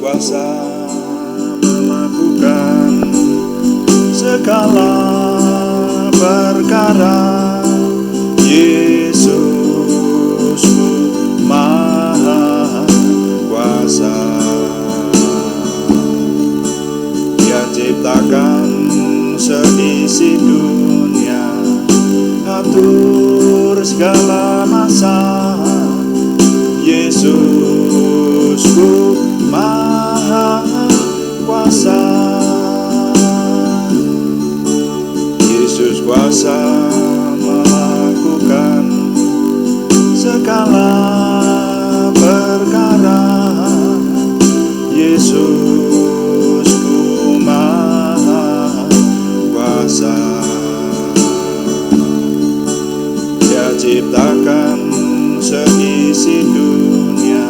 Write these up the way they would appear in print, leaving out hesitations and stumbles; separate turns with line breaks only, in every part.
kuasa melakukan segala perkara. Yesusku maha kuasa. Dia ciptakan seisi dunia, atur segala masa. Yesusku maha kuasa. Yesus kuasa melakukan segala perkara. Yesusku maha kuasa. Dia ciptakan seisi dunia,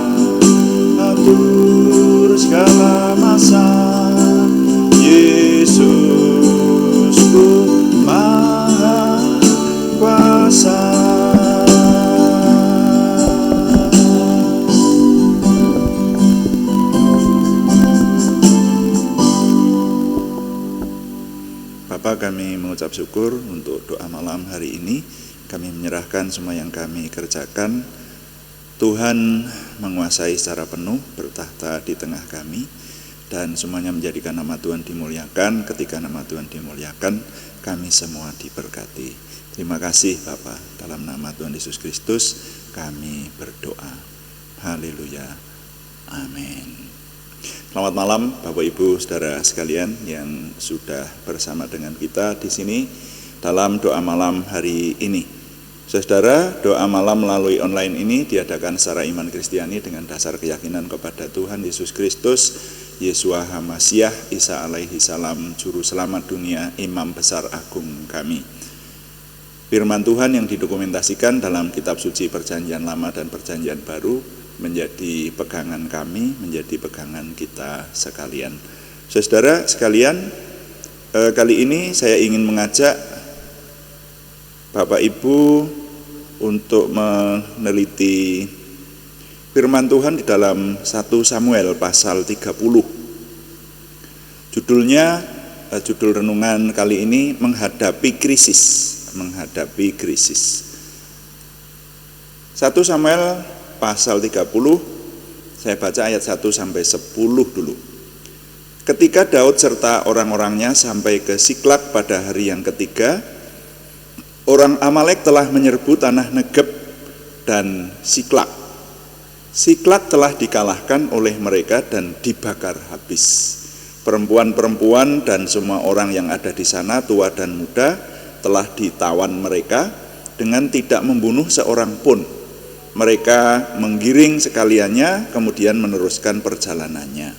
atur segala masa. Yesusku maha kuasa. Bapa, kami mengucap syukur untuk doa malam hari ini. Kami menyerahkan semua yang kami kerjakan. Tuhan menguasai secara penuh, bertahta di tengah kami, dan semuanya menjadikan nama Tuhan dimuliakan. Ketika nama Tuhan dimuliakan, kami semua diberkati. Terima kasih Bapa, dalam nama Tuhan Yesus Kristus kami berdoa. Haleluya. Amin. Selamat malam Bapak Ibu Saudara sekalian yang sudah bersama dengan kita di sini dalam doa malam hari ini. Saudara, doa malam melalui online ini diadakan secara iman Kristiani dengan dasar keyakinan kepada Tuhan Yesus Kristus, Yeshua HaMasyiah, Isa alaihi salam, Juru Selamat dunia, Imam Besar Agung kami. Firman Tuhan yang didokumentasikan dalam kitab suci Perjanjian Lama dan Perjanjian Baru menjadi pegangan kami, menjadi pegangan kita sekalian. Saudara sekalian, kali ini saya ingin mengajak Bapak Ibu untuk meneliti firman Tuhan di dalam 1 Samuel pasal 30. Judul renungan kali ini menghadapi krisis. 1 Samuel pasal 30, saya baca ayat 1 sampai 10 dulu. Ketika Daud serta orang-orangnya sampai ke Siklak pada hari yang ketiga, orang Amalek telah menyerbu tanah Negeb dan Siklak. Siklak telah dikalahkan oleh mereka dan dibakar habis. Perempuan-perempuan dan semua orang yang ada di sana, tua dan muda, telah ditawan mereka dengan tidak membunuh seorang pun. Mereka menggiring sekaliannya, kemudian meneruskan perjalanannya.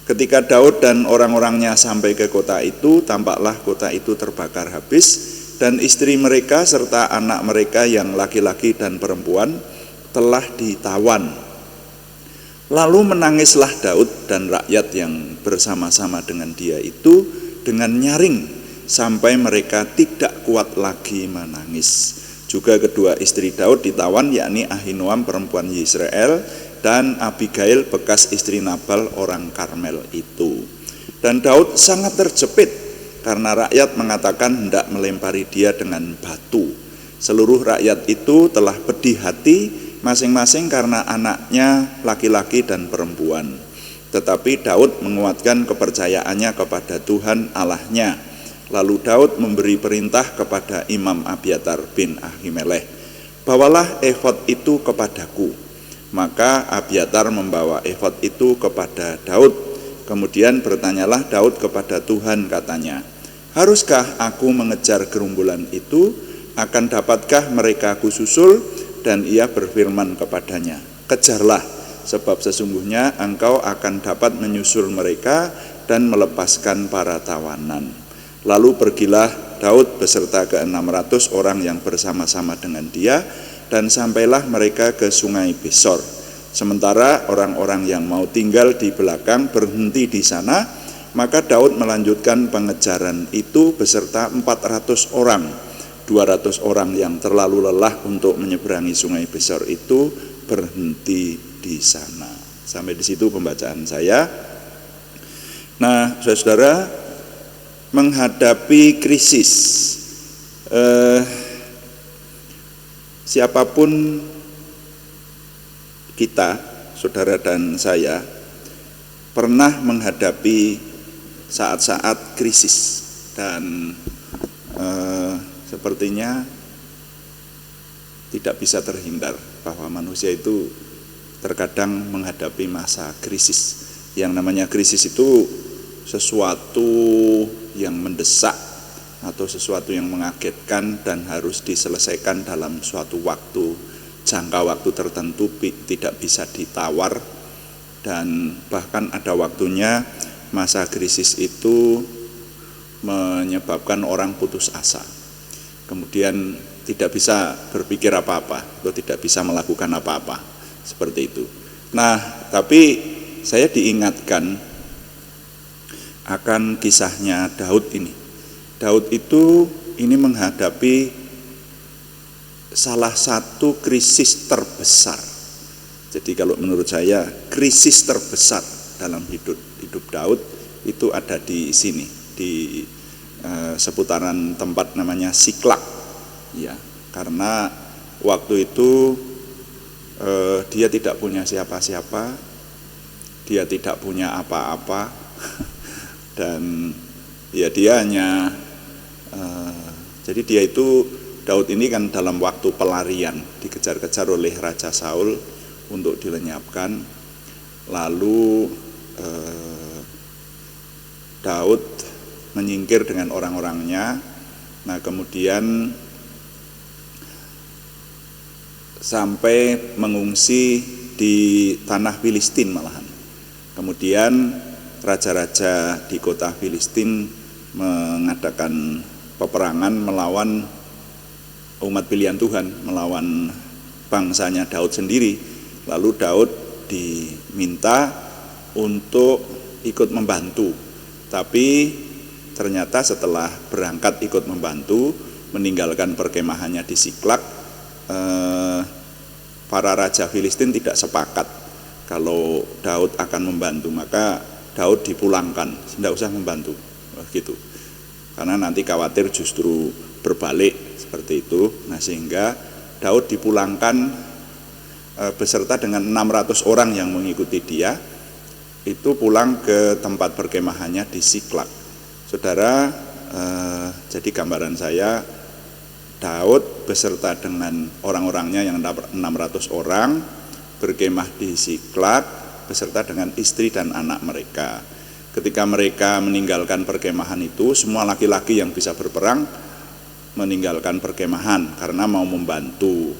Ketika Daud dan orang-orangnya sampai ke kota itu, tampaklah kota itu terbakar habis, dan istri mereka serta anak mereka yang laki-laki dan perempuan telah ditawan. Lalu menangislah Daud dan rakyat yang bersama-sama dengan dia itu dengan nyaring, sampai mereka tidak kuat lagi menangis. Juga kedua istri Daud ditawan, yakni Ahinoam perempuan Yisrael dan Abigail bekas istri Nabal orang Karmel itu. Dan Daud sangat terjepit karena rakyat mengatakan hendak melempari dia dengan batu. Seluruh rakyat itu telah pedih hati masing-masing karena anaknya laki-laki dan perempuan. Tetapi Daud menguatkan kepercayaannya kepada Tuhan Allahnya. Lalu Daud memberi perintah kepada Imam Abiatar bin Ahimelech, bawalah efod itu kepadaku. Maka Abiatar membawa efod itu kepada Daud. Kemudian bertanyalah Daud kepada Tuhan, katanya, haruskah aku mengejar gerumbulan itu? Akan dapatkah mereka kususul? Dan ia berfirman kepadanya, kejarlah, sebab sesungguhnya engkau akan dapat menyusul mereka dan melepaskan para tawanan. Lalu pergilah Daud beserta ke-600 orang yang bersama-sama dengan dia, dan sampailah mereka ke sungai Besor. Sementara orang-orang yang mau tinggal di belakang berhenti di sana, maka Daud melanjutkan pengejaran itu beserta 400 orang. 200 orang yang terlalu lelah untuk menyeberangi sungai Besor itu berhenti di sana. Sampai di situ pembacaan saya. Nah, saudara-saudara, menghadapi krisis, siapapun kita, saudara dan saya, pernah menghadapi saat-saat krisis, dan sepertinya tidak bisa terhindar bahwa manusia itu terkadang menghadapi masa krisis. Yang namanya krisis itu sesuatu yang mendesak atau sesuatu yang mengagetkan dan harus diselesaikan dalam suatu waktu, jangka waktu tertentu, tidak bisa ditawar, dan bahkan ada waktunya masa krisis itu menyebabkan orang putus asa, kemudian tidak bisa berpikir apa-apa atau tidak bisa melakukan apa-apa, seperti itu. Nah, tapi saya diingatkan akan kisahnya Daud ini. Daud itu ini menghadapi salah satu krisis terbesar. Jadi kalau menurut saya krisis terbesar dalam hidup Daud itu ada di sini, di seputaran tempat namanya Siklak, ya, karena waktu itu dia tidak punya siapa-siapa, dia tidak punya apa-apa, dan ya dia hanya jadi dia itu, Daud ini kan dalam waktu pelarian, dikejar-kejar oleh Raja Saul untuk dilenyapkan. Lalu Daud menyingkir dengan orang-orangnya. Nah, kemudian sampai mengungsi di tanah Filistin malahan. Kemudian raja-raja di kota Filistin mengadakan peperangan melawan umat pilihan Tuhan, melawan bangsanya Daud sendiri. Lalu Daud diminta untuk ikut membantu, tapi ternyata setelah berangkat ikut membantu, meninggalkan perkemahannya di Siklak, para raja Filistin tidak sepakat kalau Daud akan membantu, maka Daud dipulangkan, tidak usah membantu, gitu. Karena nanti khawatir justru berbalik seperti itu. Nah, sehingga Daud dipulangkan beserta dengan 600 orang yang mengikuti dia, itu pulang ke tempat perkemahannya di Siklak. Saudara, jadi gambaran saya, Daud beserta dengan orang-orangnya yang 600 orang berkemah di Siklak beserta dengan istri dan anak mereka. Ketika mereka meninggalkan perkemahan itu, semua laki-laki yang bisa berperang meninggalkan perkemahan karena mau membantu,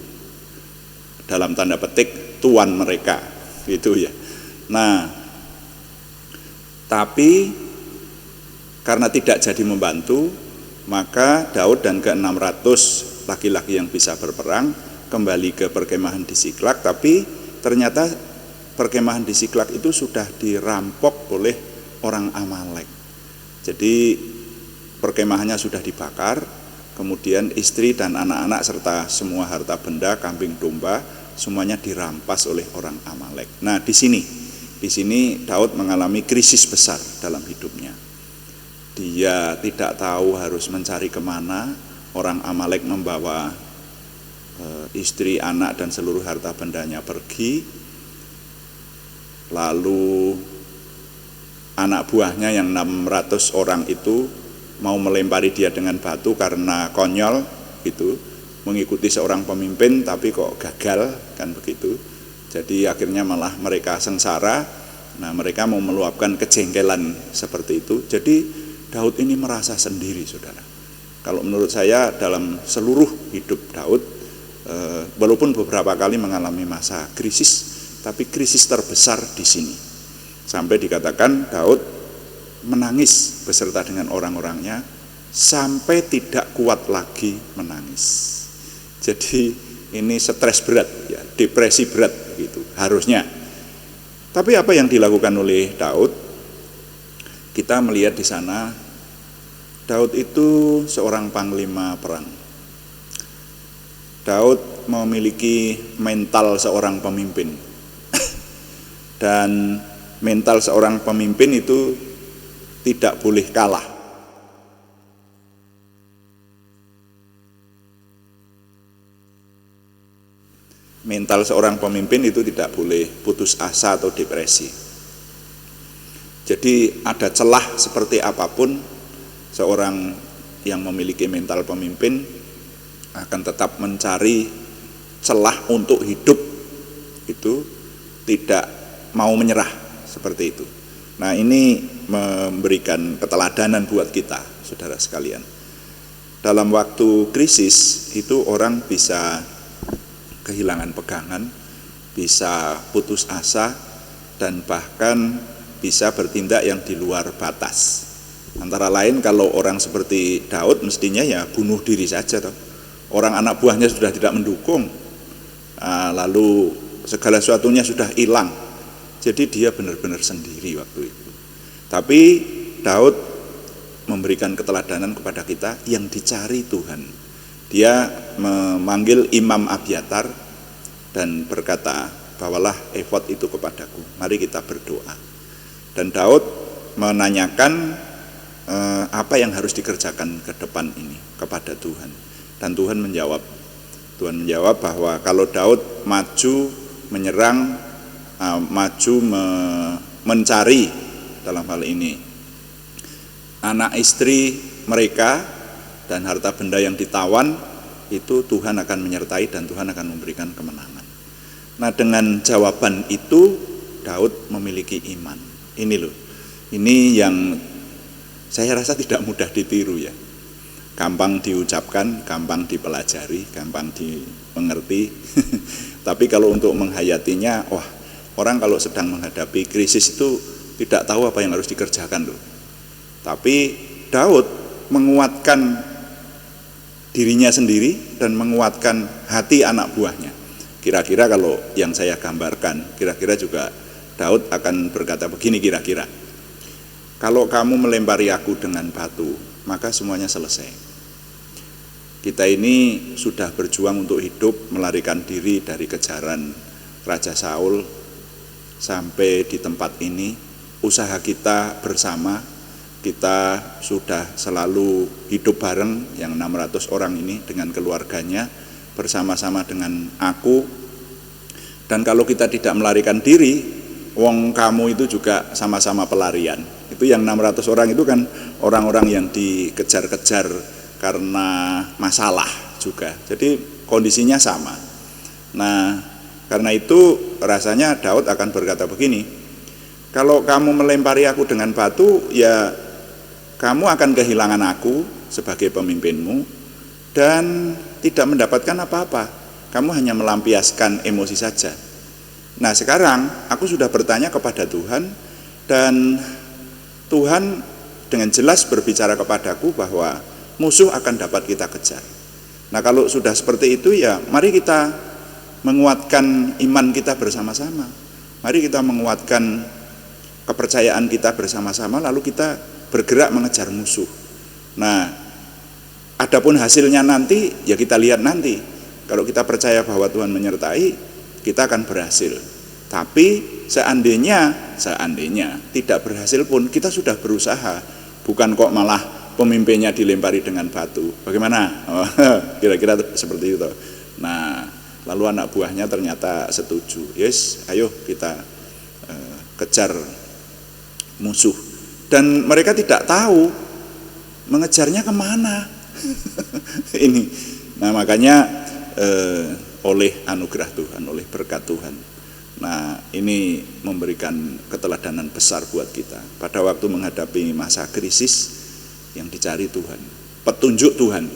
dalam tanda petik, tuan mereka, gitu ya. Nah, tapi karena tidak jadi membantu, maka Daud dan ke-600 laki-laki yang bisa berperang kembali ke perkemahan di Siklak, tapi ternyata perkemahan di Siklak itu sudah dirampok oleh orang Amalek. Jadi perkemahannya sudah dibakar, kemudian istri dan anak-anak serta semua harta benda, kambing domba, semuanya dirampas oleh orang Amalek. Nah, di sini Daud mengalami krisis besar dalam hidupnya. Dia tidak tahu harus mencari kemana. Orang Amalek membawa istri, anak, dan seluruh harta bendanya pergi. Lalu anak buahnya yang 600 orang itu mau melempari dia dengan batu karena konyol gitu, mengikuti seorang pemimpin tapi kok gagal, kan begitu. Jadi akhirnya malah mereka sengsara. Nah, mereka mau meluapkan kejengkelan seperti itu. Jadi Daud ini merasa sendiri, saudara. Kalau menurut saya dalam seluruh hidup Daud, walaupun beberapa kali mengalami masa krisis, tapi krisis terbesar di sini. Sampai dikatakan Daud menangis beserta dengan orang-orangnya sampai tidak kuat lagi menangis. Jadi ini stres berat, ya, depresi berat gitu harusnya. Tapi apa yang dilakukan oleh Daud? Kita melihat di sana Daud itu seorang panglima perang. Daud memiliki mental seorang pemimpin. dan mental seorang pemimpin itu tidak boleh kalah. Mental seorang pemimpin itu tidak boleh putus asa atau depresi. Jadi ada celah seperti apapun, seorang yang memiliki mental pemimpin akan tetap mencari celah untuk hidup, itu tidak mau menyerah seperti itu. Nah, ini memberikan keteladanan buat kita, saudara sekalian. Dalam waktu krisis itu orang bisa kehilangan pegangan, bisa putus asa, dan bahkan bisa bertindak yang di luar batas. Antara lain kalau orang seperti Daud mestinya ya bunuh diri saja toh. Orang anak buahnya sudah tidak mendukung, lalu segala sesuatunya sudah hilang. Jadi dia benar-benar sendiri waktu itu. Tapi Daud memberikan keteladanan kepada kita yang dicari Tuhan. Dia memanggil Imam Abiatar dan berkata, bawalah efod itu kepadaku, mari kita berdoa. Dan Daud menanyakan apa yang harus dikerjakan ke depan ini kepada Tuhan. Dan Tuhan menjawab bahwa kalau Daud maju menyerang, mencari dalam hal ini anak istri mereka dan harta benda yang ditawan, itu Tuhan akan menyertai dan Tuhan akan memberikan kemenangan. Nah, dengan jawaban itu Daud memiliki iman. Ini loh, ini yang saya rasa tidak mudah ditiru ya. Gampang diucapkan, gampang dipelajari, gampang dimengerti. Tapi kalau untuk menghayatinya, wah, orang kalau sedang menghadapi krisis itu tidak tahu apa yang harus dikerjakan loh. Tapi Daud menguatkan dirinya sendiri dan menguatkan hati anak buahnya. Kira-kira kalau yang saya gambarkan, kira-kira juga Daud akan berkata begini kira-kira. Kalau kamu melempari aku dengan batu, maka semuanya selesai. Kita ini sudah berjuang untuk hidup, melarikan diri dari kejaran Raja Saul sampai di tempat ini. Usaha kita bersama, kita sudah selalu hidup bareng yang 600 orang ini dengan keluarganya, bersama-sama dengan aku. Dan kalau kita tidak melarikan diri, wong kamu itu juga sama-sama pelarian. Itu yang 600 orang itu kan orang-orang yang dikejar-kejar karena masalah juga. Jadi kondisinya sama. Nah, karena itu rasanya Daud akan berkata begini, kalau kamu melempari aku dengan batu, ya kamu akan kehilangan aku sebagai pemimpinmu dan tidak mendapatkan apa-apa. Kamu hanya melampiaskan emosi saja. Nah, sekarang aku sudah bertanya kepada Tuhan dan Tuhan dengan jelas berbicara kepadaku bahwa musuh akan dapat kita kejar. Nah, kalau sudah seperti itu ya mari kita menguatkan iman kita bersama-sama. Mari kita menguatkan kepercayaan kita bersama-sama, lalu kita bergerak mengejar musuh. Nah, adapun hasilnya nanti ya kita lihat nanti. Kalau kita percaya bahwa Tuhan menyertai, kita akan berhasil. Tapi seandainya tidak berhasil pun kita sudah berusaha. Bukan kok malah pemimpinnya dilempari dengan batu. Bagaimana? Kira-kira seperti itu. Nah, lalu anak buahnya ternyata setuju. Yes, ayo kita kejar musuh. Dan mereka tidak tahu mengejarnya kemana. Ini. Nah, makanya oleh anugerah Tuhan, oleh berkat Tuhan. Nah, ini memberikan keteladanan besar buat kita. Pada waktu menghadapi masa krisis, yang dicari Tuhan, petunjuk Tuhan,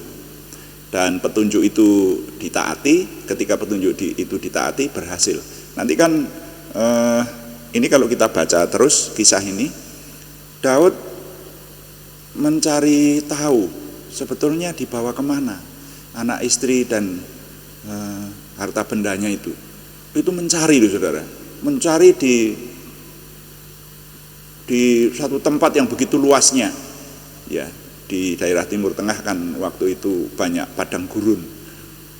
dan petunjuk itu ditaati. Ketika petunjuk itu ditaati, berhasil. Nanti kan ini kalau kita baca terus kisah ini, Daud mencari tahu sebetulnya dibawa kemana anak istri dan harta bendanya itu mencari loh saudara, mencari di satu tempat yang begitu luasnya. Ya, di daerah Timur Tengah kan waktu itu banyak padang gurun.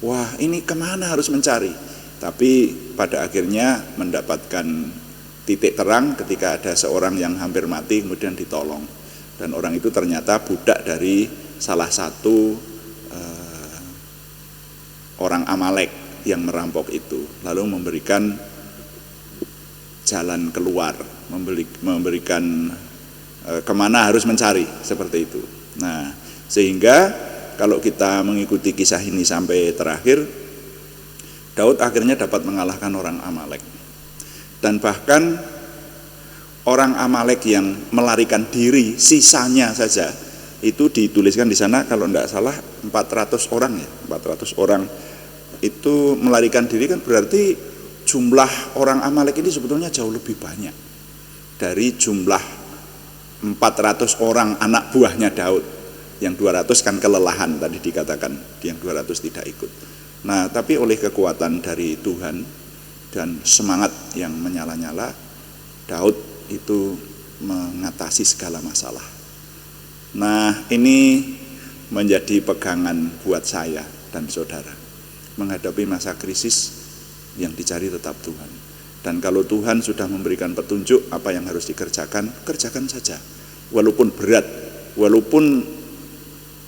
Wah, ini kemana harus mencari? Tapi pada akhirnya mendapatkan titik terang ketika ada seorang yang hampir mati kemudian ditolong, dan orang itu ternyata budak dari salah satu orang Amalek yang merampok itu, lalu memberikan jalan keluar, memberikan kemana harus mencari, seperti itu. Nah, sehingga kalau kita mengikuti kisah ini sampai terakhir, Daud akhirnya dapat mengalahkan orang Amalek. Dan bahkan orang Amalek yang melarikan diri, sisanya saja itu dituliskan di sana, kalau tidak salah 400 orang ya, 400 orang itu melarikan diri, kan berarti jumlah orang Amalek ini sebetulnya jauh lebih banyak dari jumlah 400 orang anak buahnya Daud. Yang 200 kan kelelahan tadi dikatakan, yang 200 tidak ikut. Nah, tapi oleh kekuatan dari Tuhan dan semangat yang menyala-nyala, Daud itu mengatasi segala masalah. Nah, ini menjadi pegangan buat saya dan saudara. Menghadapi masa krisis, yang dicari tetap Tuhan. Dan kalau Tuhan sudah memberikan petunjuk apa yang harus dikerjakan, kerjakan saja. Walaupun berat, walaupun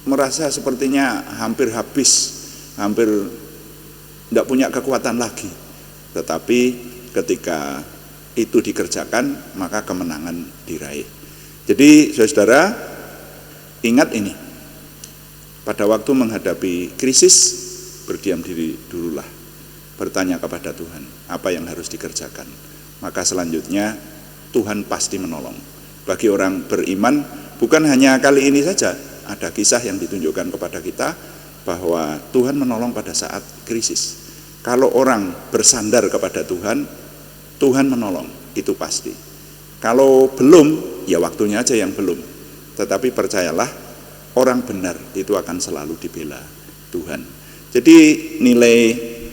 merasa sepertinya hampir habis, hampir tidak punya kekuatan lagi. Tetapi ketika itu dikerjakan, maka kemenangan diraih. Jadi saudara, ingat ini, pada waktu menghadapi krisis, berdiam diri dululah, bertanya kepada Tuhan apa yang harus dikerjakan, maka selanjutnya Tuhan pasti menolong. Bagi orang beriman, bukan hanya kali ini saja, ada kisah yang ditunjukkan kepada kita bahwa Tuhan menolong pada saat krisis. Kalau orang bersandar kepada Tuhan, Tuhan menolong, itu pasti. Kalau belum, ya waktunya aja yang belum. Tetapi percayalah, orang benar itu akan selalu dibela Tuhan. Jadi nilai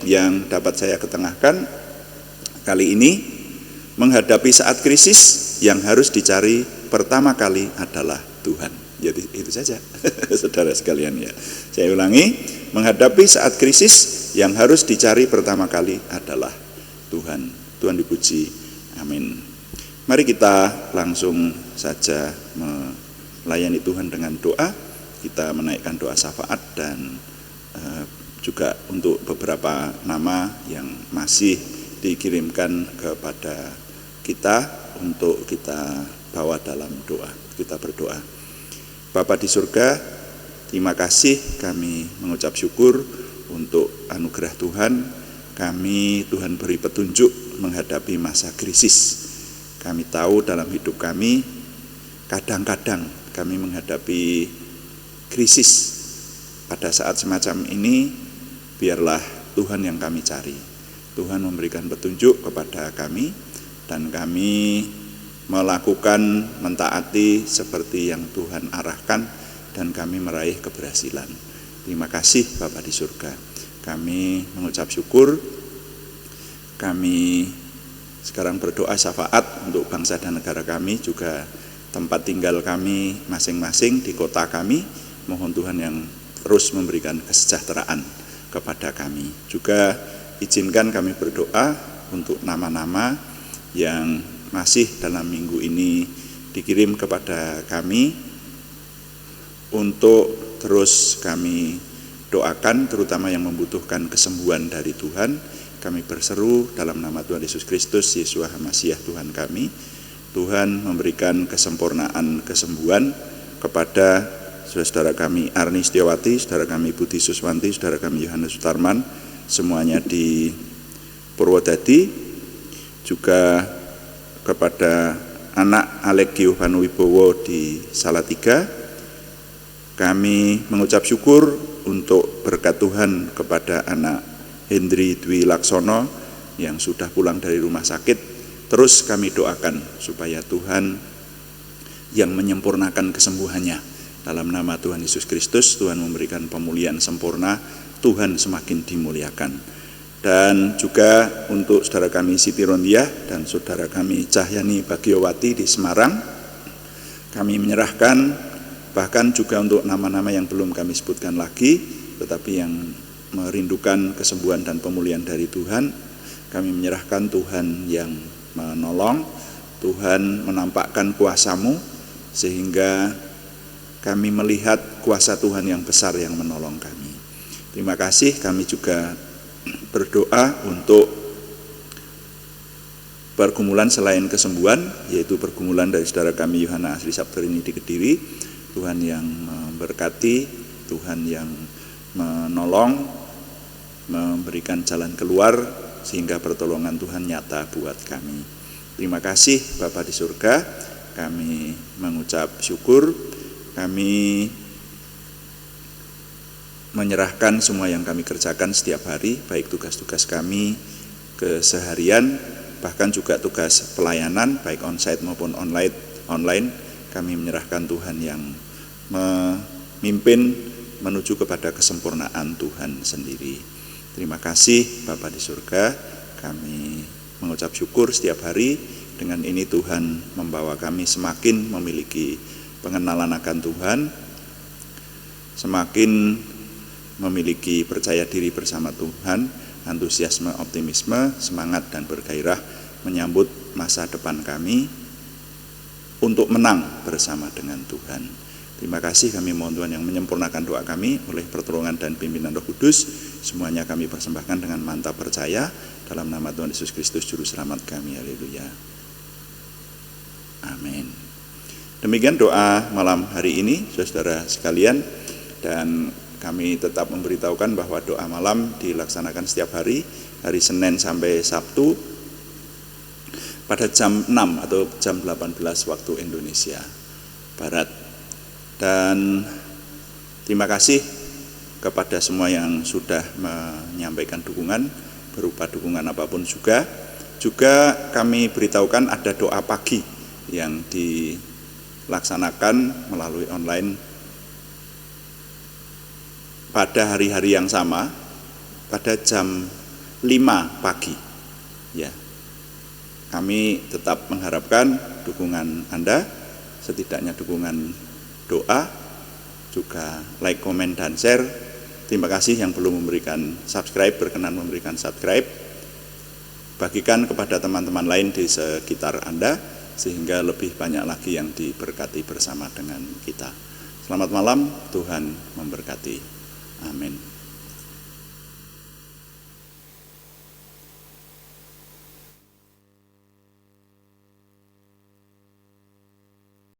yang dapat saya ketengahkan kali ini, menghadapi saat krisis yang harus dicari pertama kali adalah Tuhan. Jadi itu saja saudara sekalian ya. Saya ulangi, menghadapi saat krisis yang harus dicari pertama kali adalah Tuhan. Tuhan dipuji. Amin. Mari kita langsung saja melayani Tuhan dengan doa. Kita menaikkan doa syafaat dan juga untuk beberapa nama yang masih dikirimkan kepada kita untuk kita bawa dalam doa. Kita berdoa. Bapa di surga, terima kasih, kami mengucap syukur untuk anugerah Tuhan. Kami, Tuhan beri petunjuk menghadapi masa krisis. Kami tahu dalam hidup kami, kadang-kadang kami menghadapi krisis. Pada saat semacam ini, biarlah Tuhan yang kami cari. Tuhan memberikan petunjuk kepada kami, dan kami melakukan, mentaati seperti yang Tuhan arahkan, dan kami meraih keberhasilan. Terima kasih Bapa di surga. Kami mengucap syukur. Kami sekarang berdoa syafaat untuk bangsa dan negara kami, juga tempat tinggal kami masing-masing di kota kami. Mohon Tuhan yang terus memberikan kesejahteraan kepada kami. Juga izinkan kami berdoa untuk nama-nama yang masih dalam minggu ini dikirim kepada kami, untuk terus kami doakan, terutama yang membutuhkan kesembuhan dari Tuhan. Kami berseru dalam nama Tuhan Yesus Kristus, Yeshua HaMasyiah Tuhan kami. Tuhan memberikan kesempurnaan kesembuhan kepada saudara kami Arni Setiawati, saudara kami Budi Suswanti, saudara kami Yohanes Sutarman, semuanya di Purwodadi, juga kepada anak Alekio Panuwibowo di Salatiga. Kami mengucap syukur untuk berkat Tuhan kepada anak Hendri Dwi Laksono yang sudah pulang dari rumah sakit. Terus kami doakan supaya Tuhan yang menyempurnakan kesembuhannya. Dalam nama Tuhan Yesus Kristus, Tuhan memberikan pemulihan sempurna, Tuhan semakin dimuliakan. Dan juga untuk saudara kami Siti Rondiah dan saudara kami Cahyani Bagiowati di Semarang, kami menyerahkan, bahkan juga untuk nama-nama yang belum kami sebutkan lagi, tetapi yang merindukan kesembuhan dan pemulihan dari Tuhan, kami menyerahkan Tuhan yang menolong. Tuhan menampakkan kuasa-Mu sehingga kami melihat kuasa Tuhan yang besar yang menolong kami. Terima kasih. Kami juga berdoa untuk pergumulan selain kesembuhan, yaitu pergumulan dari saudara kami Yohana Asri Sabtorini di Kediri. Tuhan yang memberkati, Tuhan yang menolong, memberikan jalan keluar sehingga pertolongan Tuhan nyata buat kami. Terima kasih Bapa di surga, kami mengucap syukur, kami menyerahkan semua yang kami kerjakan setiap hari, baik tugas-tugas kami keseharian, bahkan juga tugas pelayanan, baik onsite maupun online, kami menyerahkan Tuhan yang memimpin menuju kepada kesempurnaan Tuhan sendiri. Terima kasih Bapa di surga, kami mengucap syukur setiap hari. Dengan ini Tuhan membawa kami semakin memiliki pengenalan akan Tuhan, semakin memiliki percaya diri bersama Tuhan, antusiasme, optimisme, semangat dan bergairah menyambut masa depan kami untuk menang bersama dengan Tuhan. Terima kasih, kami mohon Tuhan yang menyempurnakan doa kami oleh pertolongan dan pimpinan Roh Kudus. Semuanya kami persembahkan dengan mantap percaya dalam nama Tuhan Yesus Kristus Juru Selamat kami. Haleluya. Amin. Demikian doa malam hari ini, saudara sekalian, dan kami tetap memberitahukan bahwa doa malam dilaksanakan setiap hari Senin sampai Sabtu pada jam 6 atau jam 18 waktu Indonesia Barat. Dan terima kasih kepada semua yang sudah menyampaikan dukungan, berupa dukungan apapun juga. Juga kami beritahukan ada doa pagi yang dilaksanakan melalui online pada hari-hari yang sama pada jam 5 pagi. Ya. Kami tetap mengharapkan dukungan Anda, setidaknya dukungan doa, juga like, komen, dan share. Terima kasih yang belum memberikan subscribe, berkenan memberikan subscribe. Bagikan kepada teman-teman lain di sekitar Anda, sehingga lebih banyak lagi yang diberkati bersama dengan kita. Selamat malam, Tuhan memberkati. Amin.